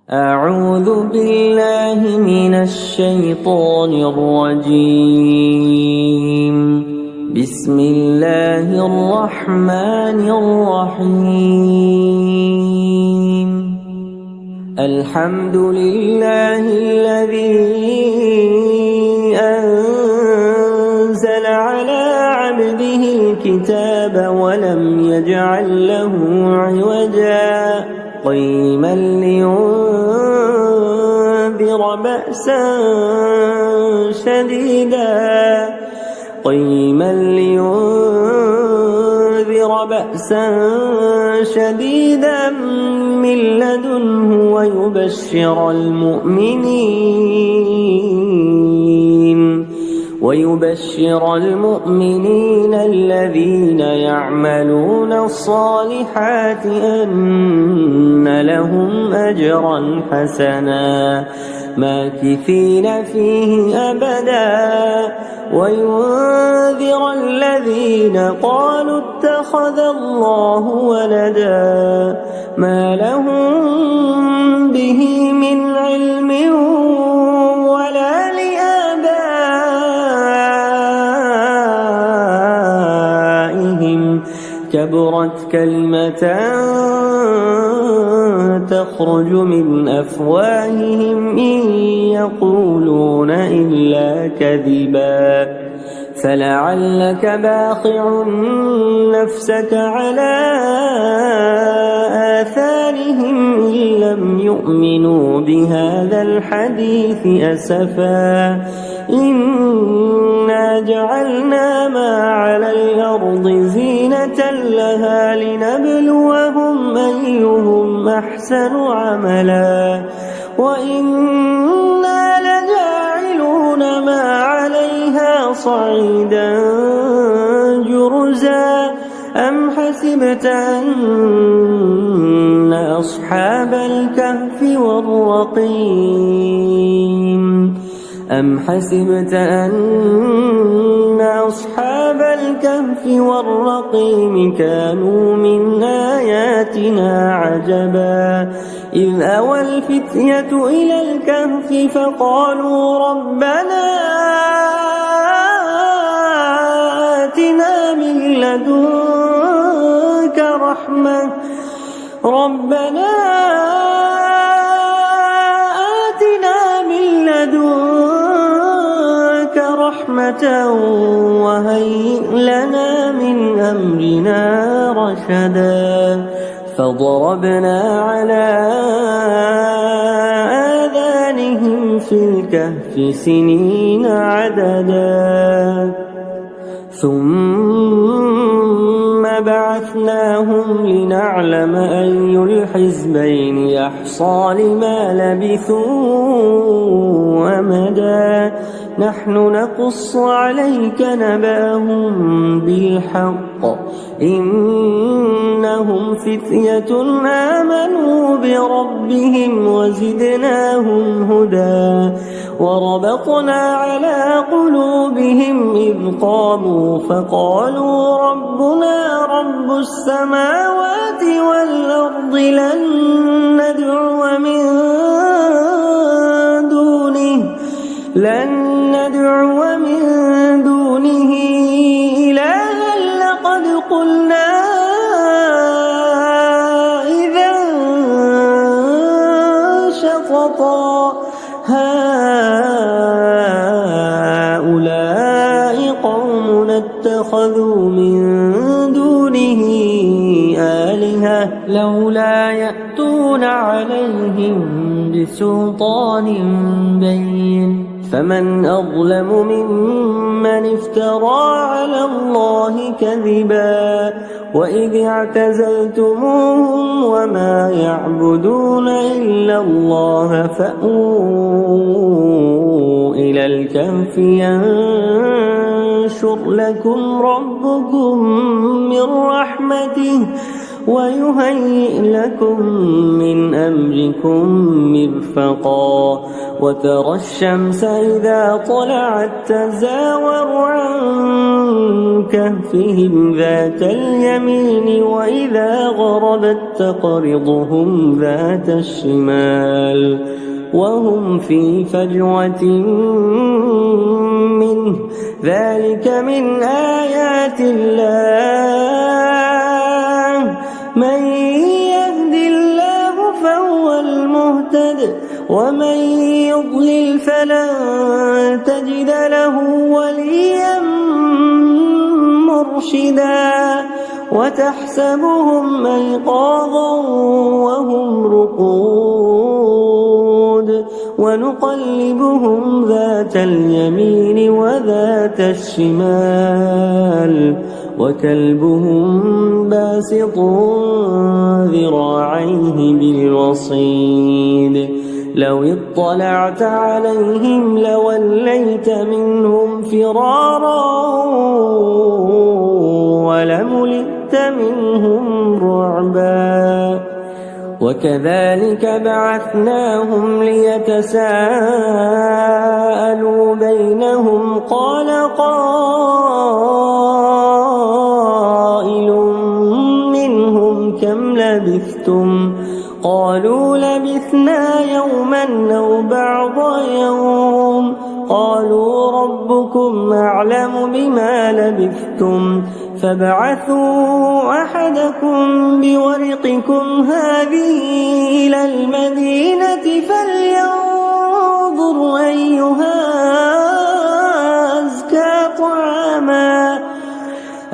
أعوذ بالله من الشيطان الرجيم. بسم الله الرحمن الرحيم. الحمد لله الذي أنزل على عبده الكتاب ولم يجعل له عوجا قيما لينذر بأسا شديدا من لدنه ويبشر المؤمنين الذين يعملون الصالحات أن لهم أجرا حسنا ماكثين فيه أبدا وينذر الذين قالوا اتخذ الله ولدا ما لهم به من علم ولا لآبائهم كبرت كلمة تخرج من أفواههم إن يقولون إلا كذبا فلعلك باخع نفسك على آثارهم إن لم يؤمنوا بهذا الحديث أسفا إنا جعلنا ما على الأرض زينة لها لنبلوهم أيهم أحسن عملا وإنا لجاعلون ما عليها صعيدا جرزا أم حسبت أن أصحاب الكهف والرقيم كانوا من آياتنا عجبا إذ أوى الفتية إلى الكهف فقالوا ربنا آتنا من لدنك رحمة وهيئ لنا من أمرنا رشدا فضربنا على آذانهم في الكهف سنين عددا ثم بعثناهم لنعلم أي الحزبين يحصى لما لبثوا أمدا نحن نقص عليك نبأهم بالحق إنهم فتية آمنوا بربهم وزدناهم هدى وربطنا على قلوبهم إذ قاموا فقالوا ربنا رب السماوات والأرض لن ندعو من دونه إلها لقد قلنا إذا شططا هؤلاء قوم اتخذوا من دونه آلهة لولا يأتون عليهم بسلطان بين فمن أظلم ممن افترى على الله كذبا وإذ اعتزلتموهم وما يعبدون إلا الله فأووا إلى الكهف ينشر لكم ربكم من رحمته ويهيئ لكم من أمركم مرفقا وترى الشمس إذا طلعت تزاور عن كهفهم ذات اليمين وإذا غربت تقرضهم ذات الشمال وهم في فجوة منه ذلك من آيات الله من يهد الله فهو المهتد ومن يضلل فلن تجد له وليا مرشدا وتحسبهم أيقاظا وهم رقود ونقلبهم ذات اليمين وذات الشمال وكلبهم باسط ذراعيه بالوصيد لو اطلعت عليهم لوليت منهم فرارا ولملئت منهم رعبا وكذلك بعثناهم ليتساءلوا بينهم قال قائل منهم كم لبثتم قالوا لبثنا يوما أو بعض يوم قالوا ربكم أعلم بما لبثتم فابعثوا أحدكم بورقكم هذه إلى المدينة فلينظر أيها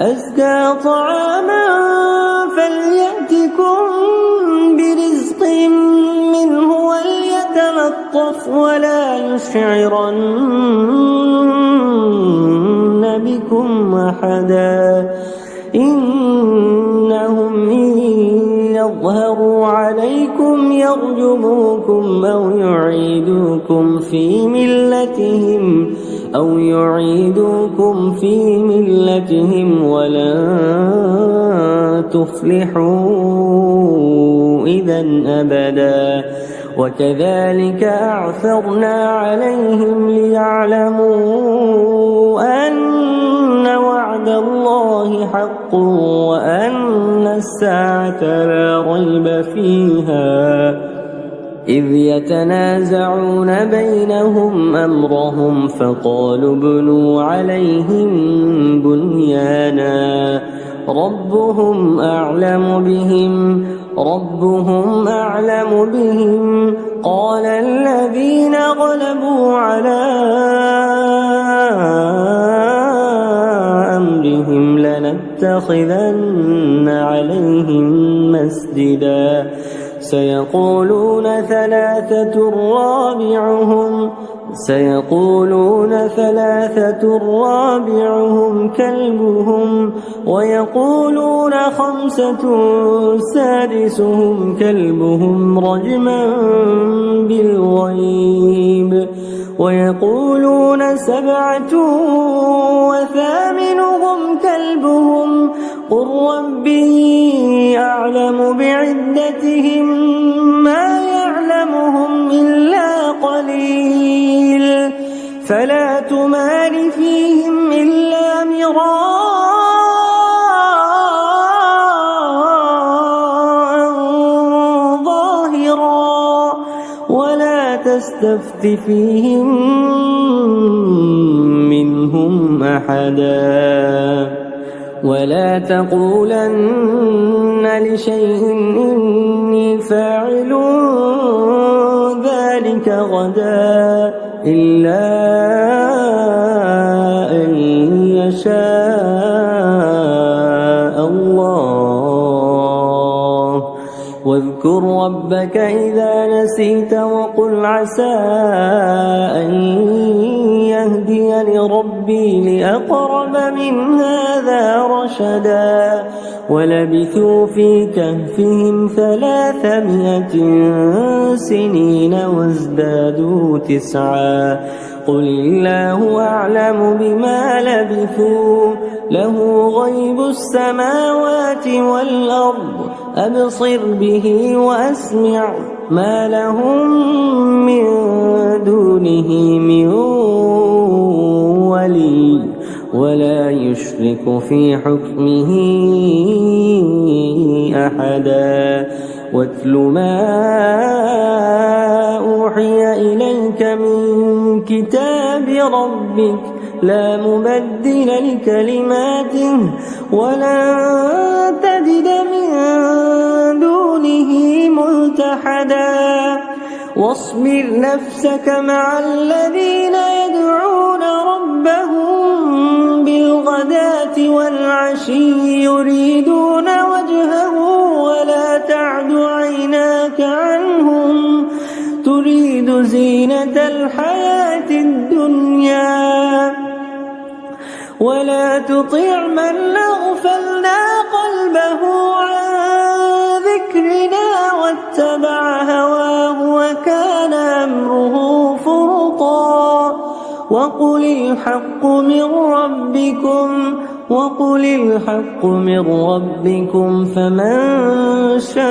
أزكى طعاما فليأتكم برزق منه وليتلطف ولا يشعرن بكم أحدا إنهم إن يظهروا عليكم يرجموكم أو يعيدوكم في ملتهم ولن تفلحوا إذا أبدا وكذلك أعثرنا عليهم ليعلموا أن وعد الله حق وأن الساعة لا ريب فيها إذ يتنازعون بينهم أمرهم فقالوا ابنوا عليهم بنيانا ربهم أعلم بهم قال الذين غلبوا على أمرهم لنتخذن عليهم مسجدا سيقولون ثلاثة رابعهم كلبهم ويقولون 5 سادسهم كلبهم رجما بالغيب ويقولون 7 وثامنهم كلبهم قل ربي أعلم بعدتهم ما يعلمهم إلا قليل فلا تمار فيهم إلا مراء ظاهرا ولا تستفت فيهم منهم أحدا ولا تقولن لشيء إني فاعل ذلك غدا إلا أن يشاء الله واذكر ربك إذا نسيت وقل عسى أن يهديني ربي لأقرب من هذا رشدا ولبثوا في كهفهم 300 سنين وازدادوا 9 قل الله أعلم بما لبثوا له غيب السماوات والأرض أبصر به وأسمع ما لهم من دونه من ولي ولا يشرك في حكمه أحدا واتل ما أوحي إليك من كتاب ربك لا مبدل لكلماته ولن تجد من دونه ملتحدا واصبر نفسك مع الذين يدعون ربهم بالغداة والعشي يريدون وجهه ولا تعد عيناك عنهم تريد زينة الحياة الدنيا ولا تطع من أغفلنا قلبه عن ذكرنا واتبع هواه وكان أمره فرطا وقل الحق من ربكم فمن شاء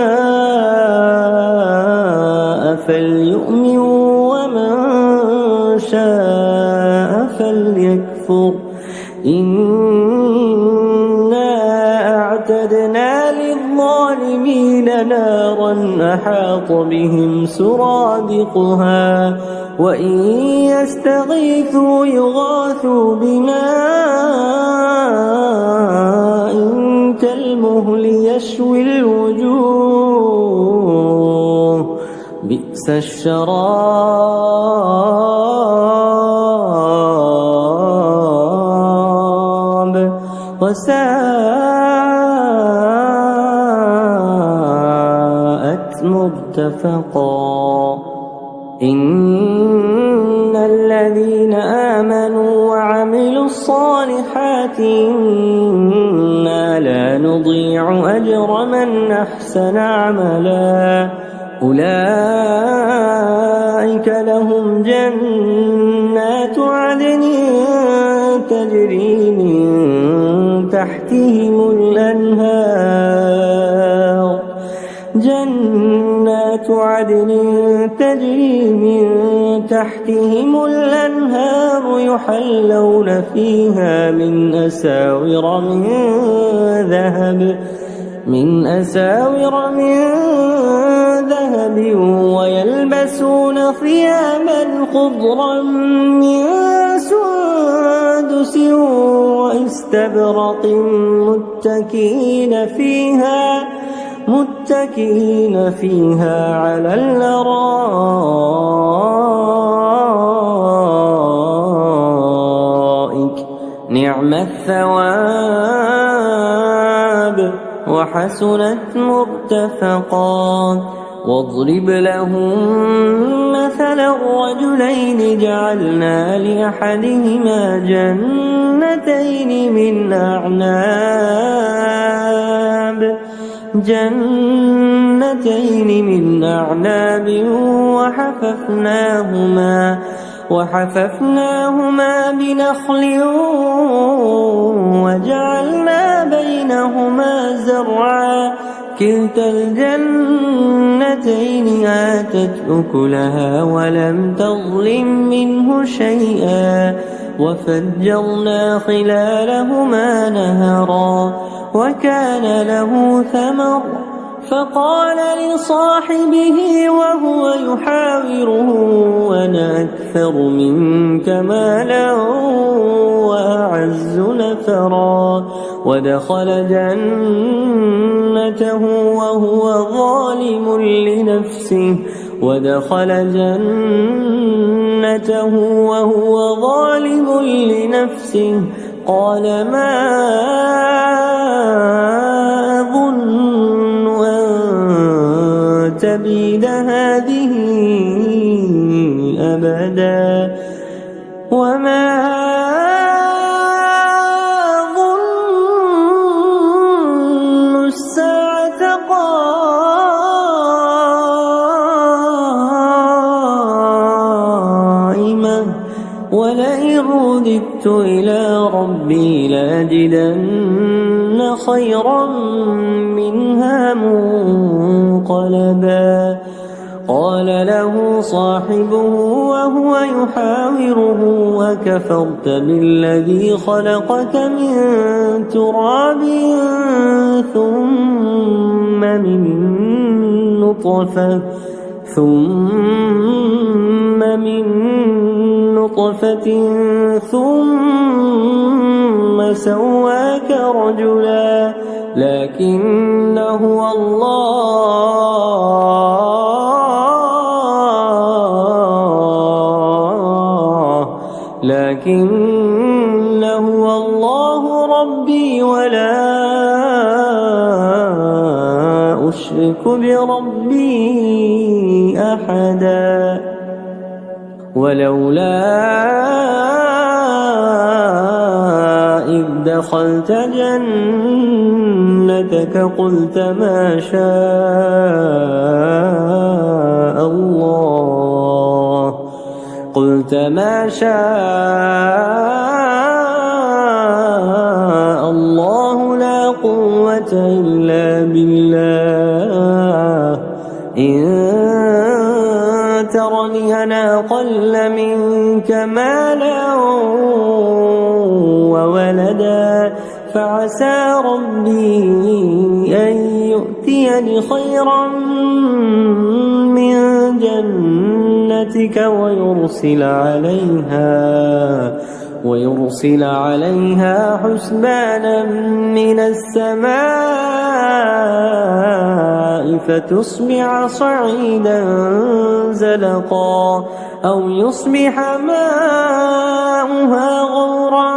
فليؤمن ومن شاء فليكفر إنا أعتدنا للظالمين نارا أحاط بهم سرادقها وإن يستغيثوا يغاثوا بماء كالمهل يشوي الوجوه بئس الشراب وساءت مرتفقا إن الذين آمنوا وعملوا الصالحات إنا لا نضيع أجر من أحسن عملا أولئك لهم جنات عدن تجري من تحتهم الأنهار جنات عدن تجري من تحتهم الأنهار يحلون فيها من أساور من ذهب ويلبسون ثيابا خضرا من سندس واستبرق متكئين فيها على الأرائك نعم الثواب وحسنت مرتفقا واضرب لهم مثلا الرجلين جعلنا لأحدهما جنتين من أعناب وحففناهما بنخل وجعلنا بينهما زرعا كلتا الجنتين آتت أكلها ولم تظلم منه شيئا وفجرنا خلالهما نهرا وكان له ثمر فقال لصاحبه وهو يحاوره أنا أكثر منك مالا وأعز نفرا ودخل جنته وهو ظالم لنفسه قال ما أظن أن تبيد هذه أبدا وما أظن الساعة قائمة ولئن رددت إلى ربي لأجدن خيرا منها منقلبا قال له صاحبه وهو يحاوره وكفرت بالذي خلقك من تراب ثم من نطفة ثم سواك رجلا لكن هو الله ربي ولا أشرك بربي أحدا ولولا إذ دخلت جنتك قلت ما شاء الله لا قوة إلا بالله إن ترني أنا أقل منك مالا وولدا فعسى ربي أن يؤتيني خيرا من جنتك ويرسل عليها حسبانا من السماء فتصبح صعيدا زلقا أو يصبح ماؤها غورا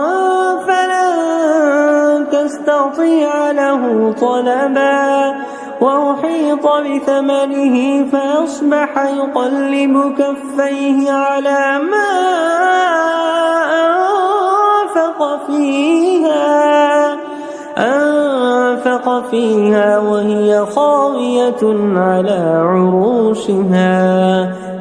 فلن تستطيع له طلبا وأحيط بثمنه فأصبح يقلب كفيه على ما أنفق فيها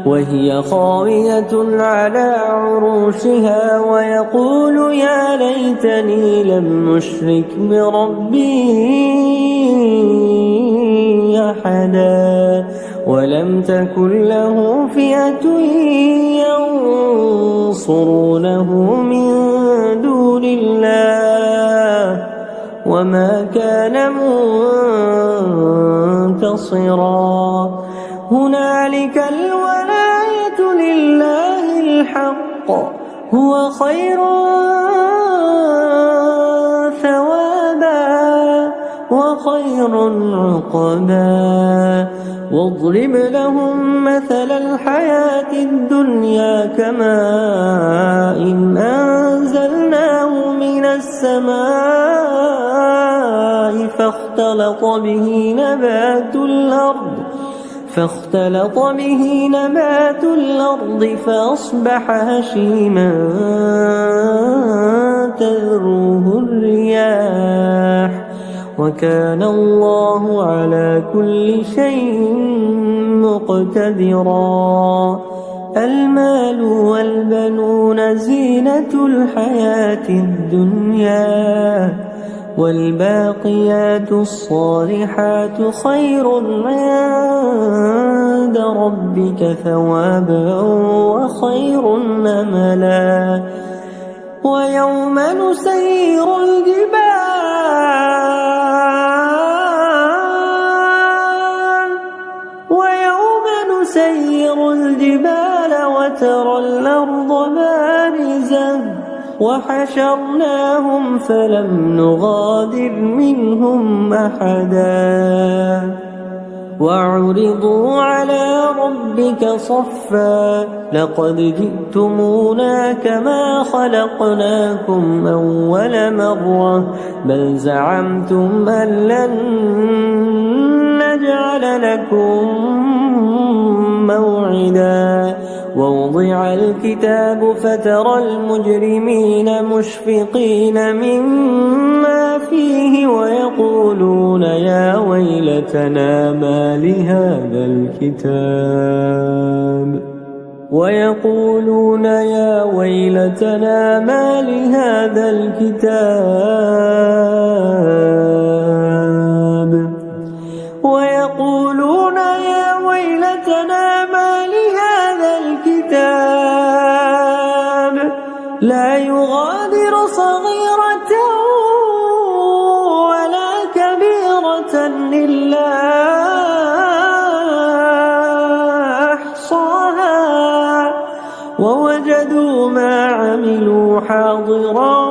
وهي خاوية على عروشها ويقول يا ليتني لم أشرك بربي أحدا ولم تكن له فئة ينصرونه من دون الله وما كان منتصرا هنالك الولاية لله الحق هو خير ثوابا وخير عقبا واضرب لهم مثل الحياة الدنيا كماء إن أنزلناه من السماء فاختلط به نبات الأرض فأصبح هشيما تذروه الرياح وكان الله على كل شيء مقتدرا المال والبنون زينة الحياة الدنيا والباقيات الصالحات خير عند ربك ثوابا وخير أملا ويوم نسير الجبال وترى الأرض بارزة وحشرناهم فلم نغادر منهم أحدا وعرضوا على ربك صفا لقد جئتمونا كما خلقناكم أول مرة بل زعمتم أن لن نجعل لكم موعدا ووضع الكتاب فترى المجرمين مشفقين مما فيه ويقولون يا ويلتنا ما لهذا الكتاب لا يغادر صغيرة ولا كبيرة إلا أحصاها ووجدوا ما عملوا حاضرا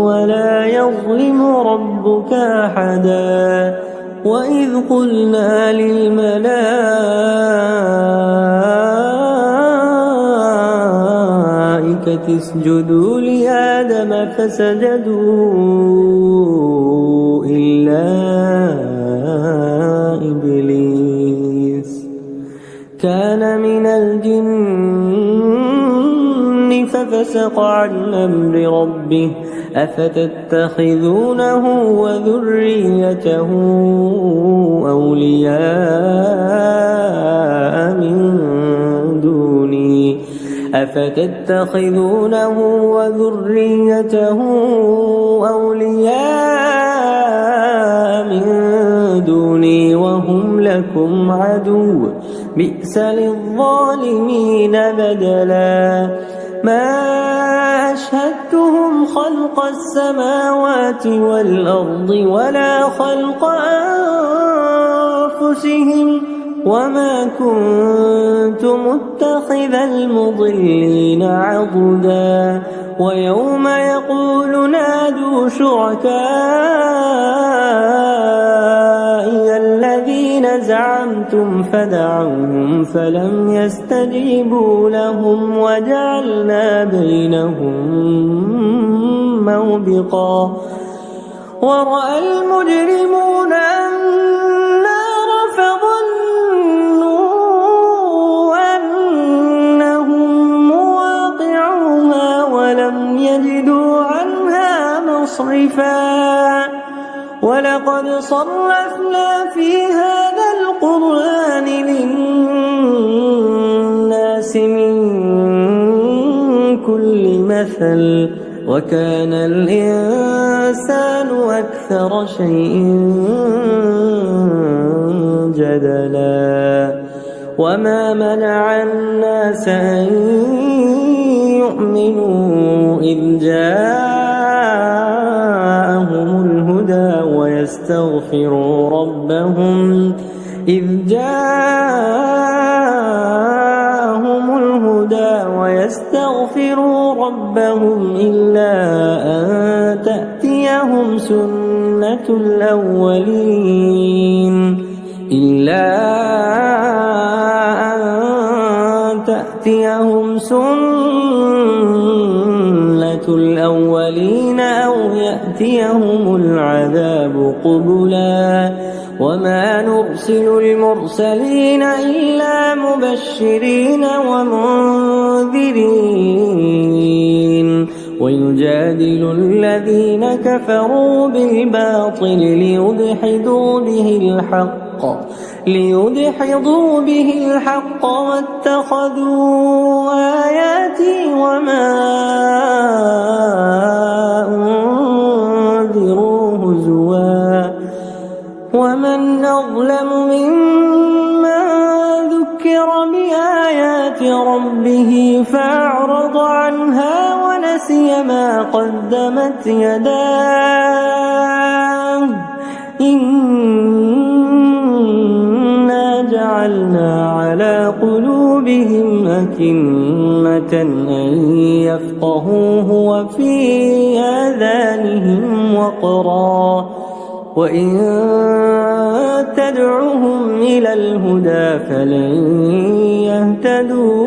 ولا يظلم ربك أحدا وإذ قلنا للملائكة اسجدوا لآدم فسجدوا إلا إبليس كان من الجن ففسق عن أمر ربه أفتتخذونه وذريته أولياء من دوني وهم لكم عدو بئس للظالمين بدلا ما أشهدتهم خلق السماوات والأرض ولا خلق أنفسهم وما كنت متخذ المضلين عضدا ويوم يقول نادوا شركائي الذين زعمتم فدعوهم فلم يستجيبوا لهم وجعلنا بينهم موبقا ورأى المجرمون النار فظنوا أنهم مواقعوها ولم يجدوا عنها مصرفا ولقد صرفنا في هذا القرآن للناس من كل مثل وكان الإنسان أكثر شيء جدلا وما منع الناس أن يؤمنوا إذ جاءهم الهدى ويستغفروا ربهم إلا أن تأتيهم سنة الأولين أو يأتيهم العذاب قبلا وما نرسل المرسلين إلا مبشرين ومنذرين ويجادل الذين كفروا بالباطل ليدحضوا به الحق واتخذوا آياتي وما أنذروا هزوا ومن أظلم ممن ذكر بآيات ربه فأعرض عنها ونسي ما قدمت يداه إنا جعلنا على قلوبهم أكنة أن يفقهوه وفي آذانهم وقرا وإن تدعهم إلى الهدى فلن يهتدوا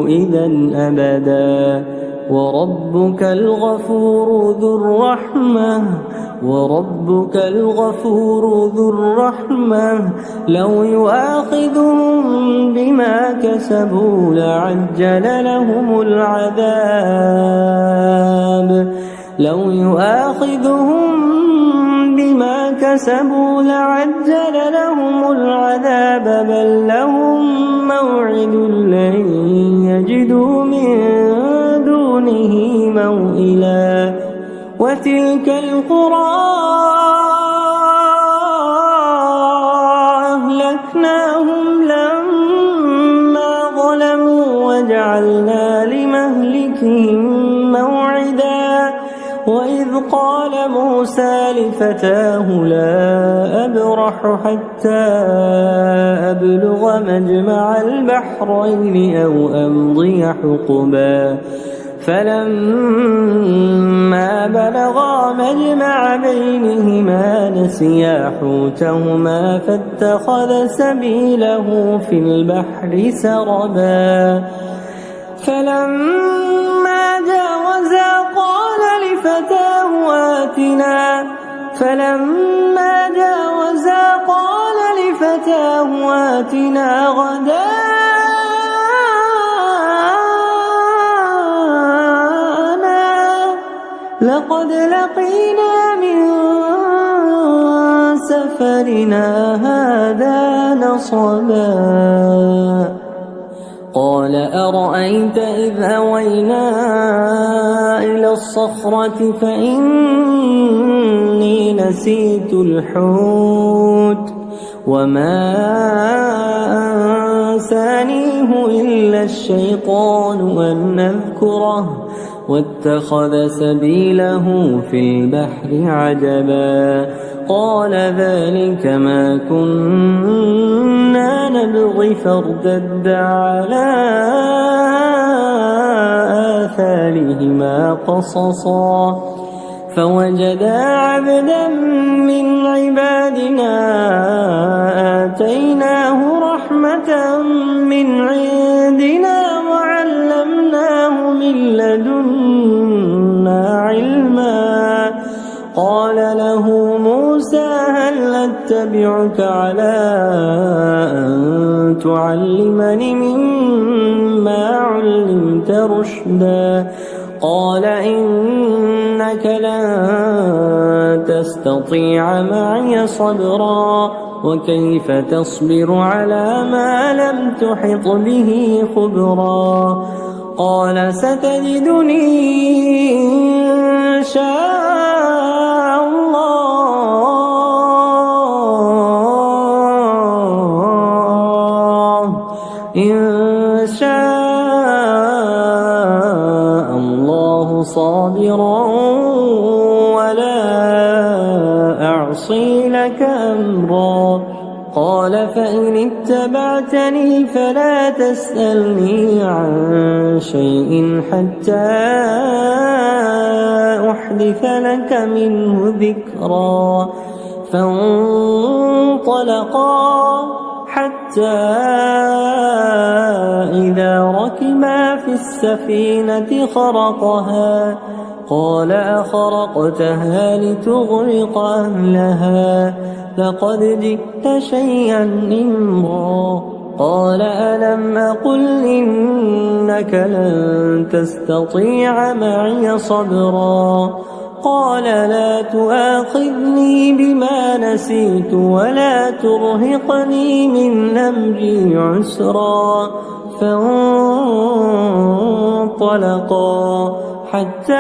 إذا أبدا وربك الغفور ذو الرحمة لو يؤاخذهم بما كسبوا لعجل لهم العذاب بل لهم موعد لن يجدوا من دونه موئلا وتلك القرى أهلكناهم لما ظلموا جعلنا لمهلكهم موعدا وإذ قال موسى لفتاه لا أبرح حتى أبلغ مجمع البحرين أو أمضي حقبا فلما بلغا مجمع بينهما نسيا حوتهما فاتخذ سبيله في البحر سربا فلما جاوزا قال لفتاه آتنا غداءنا لقد لقينا من سفرنا هذا نصبا قال أرأيت إذ أوينا إلى الصخرة فإني نسيت الحوت وما أنسانيه إلا الشيطان أن أذكره واتخذ سبيله في البحر عجبا قال ذلك ما كنا نبغي فارتدا على آثارهما قصصا فوجدا عبدا من عبادنا آتيناه رحمة من عندنا وعلمناه من لدنا علما قال له موسى هل أتبعك على أن تعلمني مما علمت رشدا قال إنك لن تستطيع معي صبرا وكيف تصبر على ما لم تحط به خبرا قال ستجدني إن شاء الله صابرا ولا أعصي لك أمرا قال فإن اتبعتني فلا تسألني عن شيء حتى أحدث لك منه ذكرا فانطلقا حتى إذا ركبا في السفينة خرقها قال أخرقتها لتغرق أهلها لقد جئت شيئا إمرا قال ألم أقل إنك لن تستطيع معي صبرا قال لا تؤاخذني بما نسيت ولا ترهقني من أمري عسرا فانطلقا حتى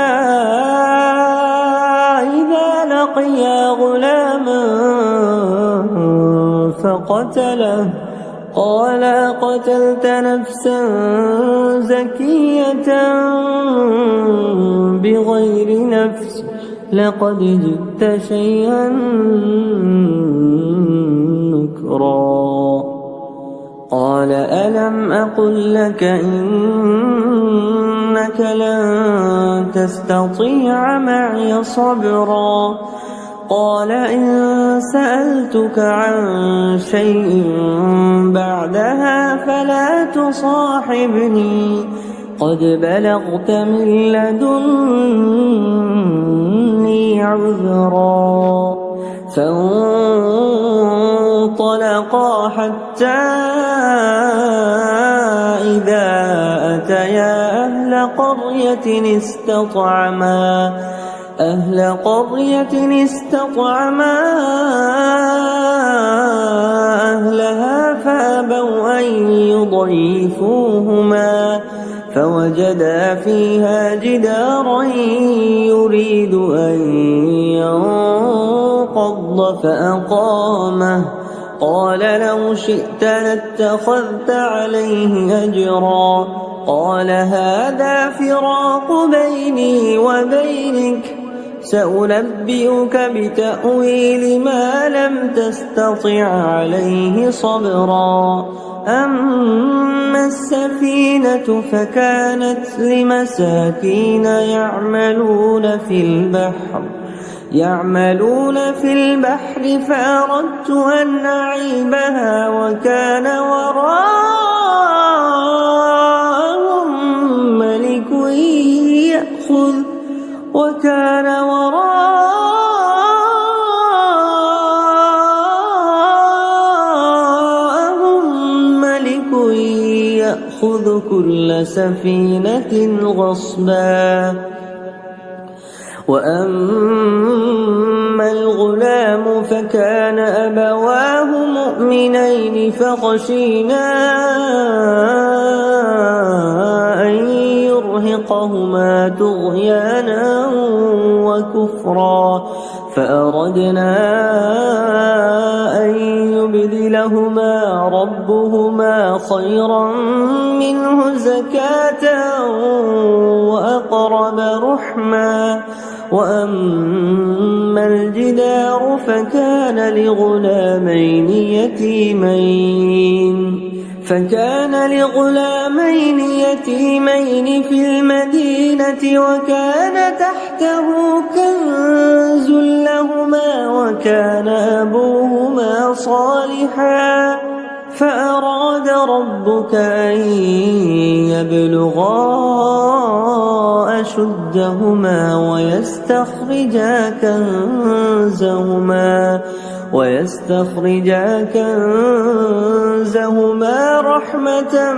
إذا لقيا غلاما فقتله قال قتلت نفسا زكية بغير نفس لقد جئت شيئا نكرا قال ألم أقل لك إنك لن تستطيع معي صبرا قال إن سألتك عن شيء بعدها فلا تصاحبني قد بلغت من لدني عذرا فانطلقا حتى إذا أتيا أهل قرية استطعما أهلها فأبوا أن يضيفوهما فوجدا فيها جدارا يريد أن ينقض فأقامه قال لو شئت لاتخذت عليه أجرا قال هذا فراق بيني وبينك سأنبئك بتأويل ما لم تستطع عليه صبرا أما السفينة فكانت لمساكين يعملون في البحر فأردت أن أعيبها وكان وراءهم ملك يأخذ كل سفينة غصبا وأما الغلام فكان أبواه مؤمنين فخشينا أن يرهقهما طغيانا وكفرا فأردنا أن يبدلهما ربهما خيرا منه زكاة وأقرب رحما وأما الجدار فكان لغلامين يتيمين في المدينة وكان تحته كنز لهما وكان أبوهما صالحا فأراد ربك أن يبلغا أشدهما ويستخرجا كنزهما رحمة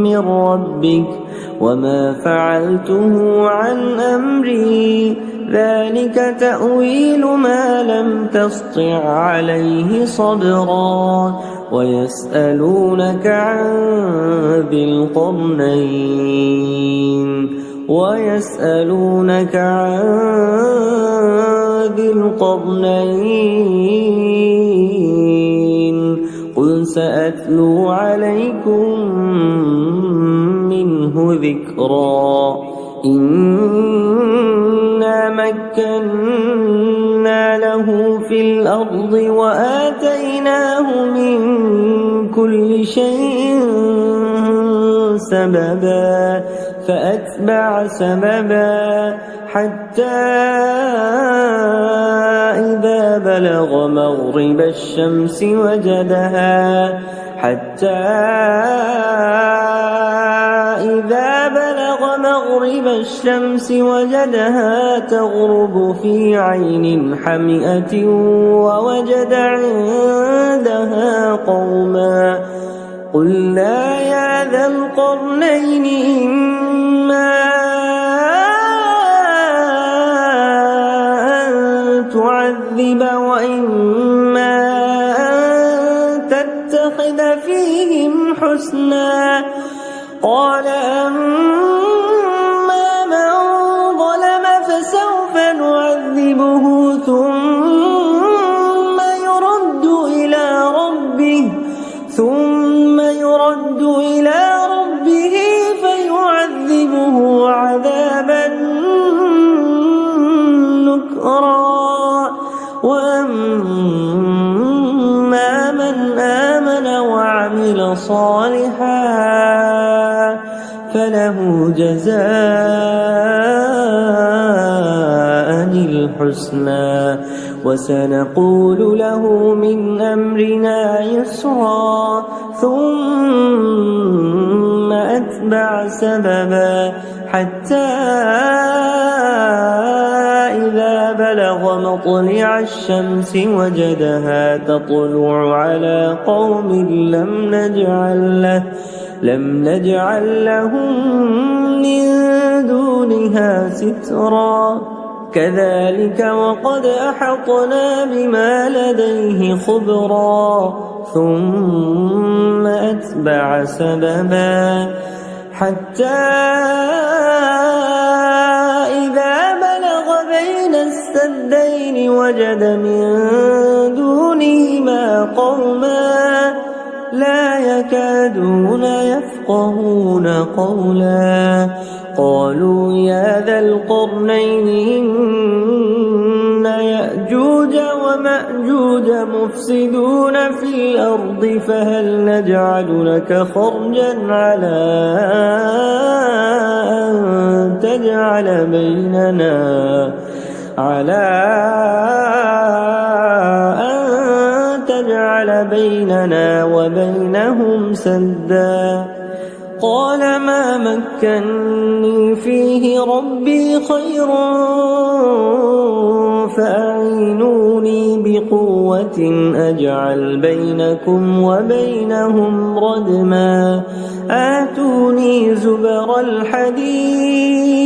من ربك وما فعلته عن أمري ذلك تأويل ما لم تسطع عليه صبرا ويسألونك عن ذي القرنين قل سأتلو عليكم منه ذكرا إنا مكنا له في الأرض وآتيناه من كل شيء سببا فأتبع سببا حتى إذا بلغ مغرب الشمس وجدها تغرب في عين حمئة ووجد عندها قوما قلنا يا ذا القرنين إما أن تعذب وإما أن تتخذ فيهم حسنا قال أما من ظلم فسوف نعذبه ثم يرد إلى ربه فيعذبه عذابا نكرا وأما من آمن وعمل صالحا فله جزاء الحسنى وسنقول له من أمرنا يسرا ثم أتبع سببا حتى إذا بلغ مطلع الشمس وجدها تطلع على قوم لم نجعل لهم من دونها سترا كذلك وقد أحطنا بما لديه خبرا ثم أتبع سببا حتى إذا بلغ بين السدين وجد من دونهما قوما لا يكادون يفقهون يفقهون قولا قالوا يا ذا القرنين إن يأجوج ومأجوج مفسدون في الأرض فهل نجعل لك خرجا على أن تجعل بيننا وبينهم سدا قال ما مكني فيه ربي خير فأعينوني بقوة أجعل بينكم وبينهم ردما آتوني زبر الحديد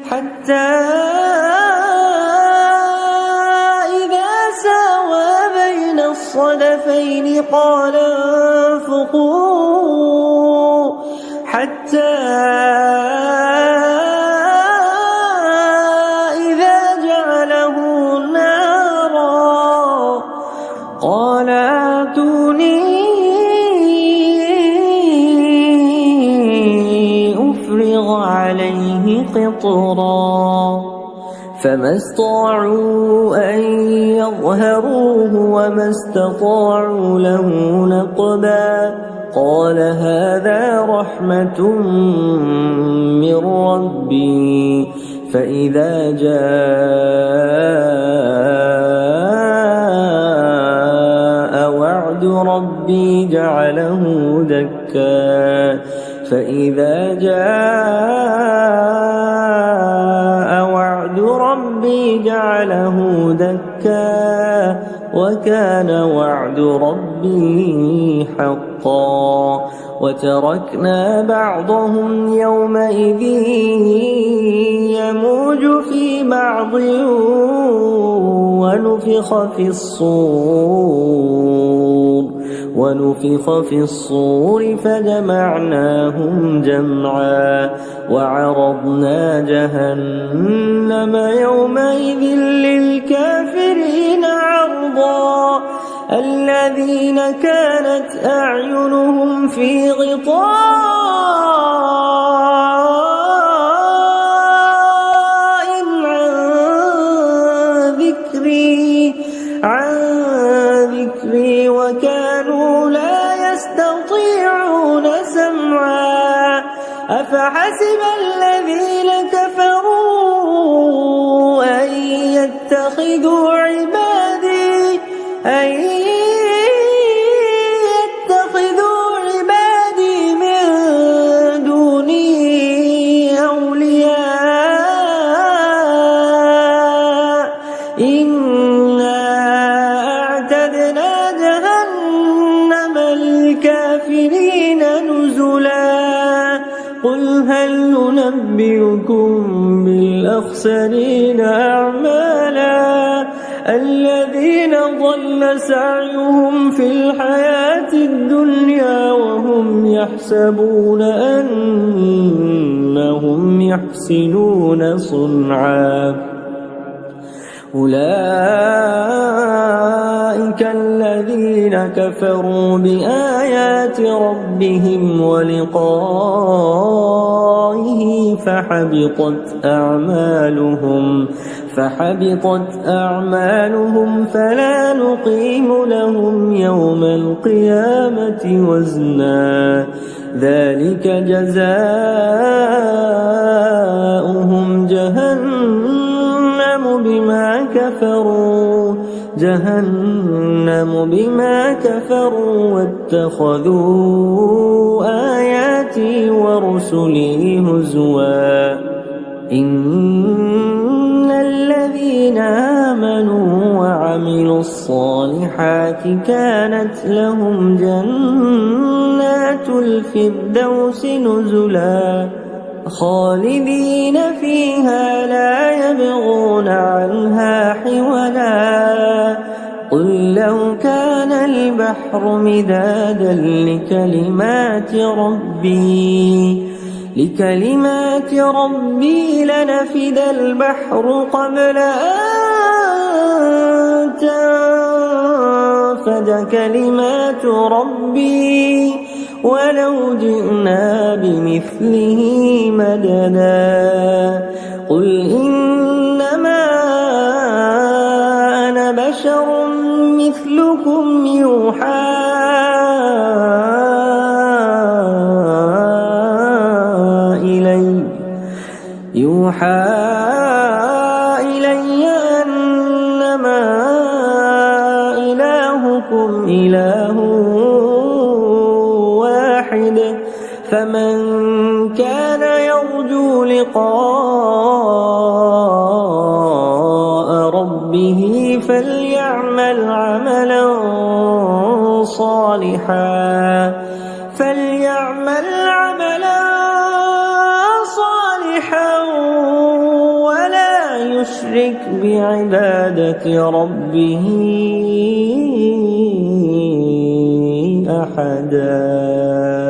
حتى إذا ساوى بين الصدفين قال انفخوا حتى إذا جعله نارا قال آتوني أفرغ عليه قطرا فما استطاعوا أن يظهروه وما استطاعوا له نقبا قال هذا رحمة من ربي فإذا جاء وعد ربي جعله دكا وكان وعد ربي حقا وتركنا بعضهم يومئذ يموج في بعض ونفخ في الصور فجمعناهم جمعا وعرضنا جهنم يومئذ للكافرين عرضا الذين كانت أعينهم في غطاء عن ذكري وكانوا لا يستطيعون سمعا أفحسب الذين كفروا أن يتخذوا عبادي من دوني أولياء إنا أعتدنا جهنم للكافرين نزلا قل هل ننبئكم بالأخسرين أعمالا الذين ضل سعيهم في الحياة الدنيا وهم يحسبون أنهم يحسنون صنعا أولئك الذين كفروا بآيات ربهم ولقائه فحبطت أعمالهم فلا نقيم لهم يوم القيامة وزنا ذلك جزاؤهم جهنم بما كفروا واتخذوا آياتي ورسلي هزوا إن الذين آمنوا وعملوا الصالحات كانت لهم جنات الفردوس نزلا خالدين فيها لا يبغون عنها حولا قل لو كان البحر مدادا لكلمات ربي لنفد البحر قبل أن تنفد كلمات ربي ولو جئنا بمثله مددا قل إنما أنا بشر مثلكم يوحى إلي أنما إلهكم إله واحد فمن كان يرجو لقاء ربه فليعمل عملا صالحا ولا يشرك بعبادة ربه أحدا.